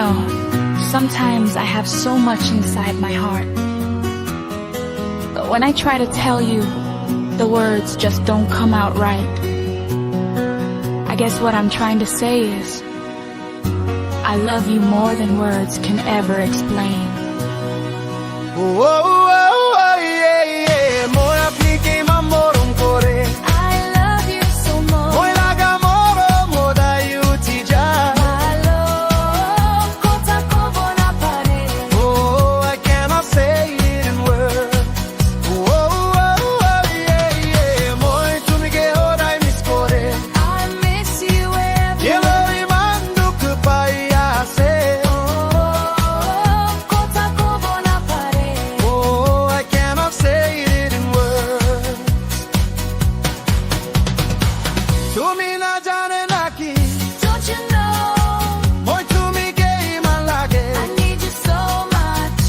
know, sometimes I have so much inside my heart. But when I try to tell you, the words just don't come out right. I guess what I'm trying to say is, I love you more than words can ever explain. I love you so much. Don't you know? I need you so much.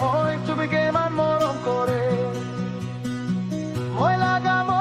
Moi tu mi ke man moron kore. Moi la gamo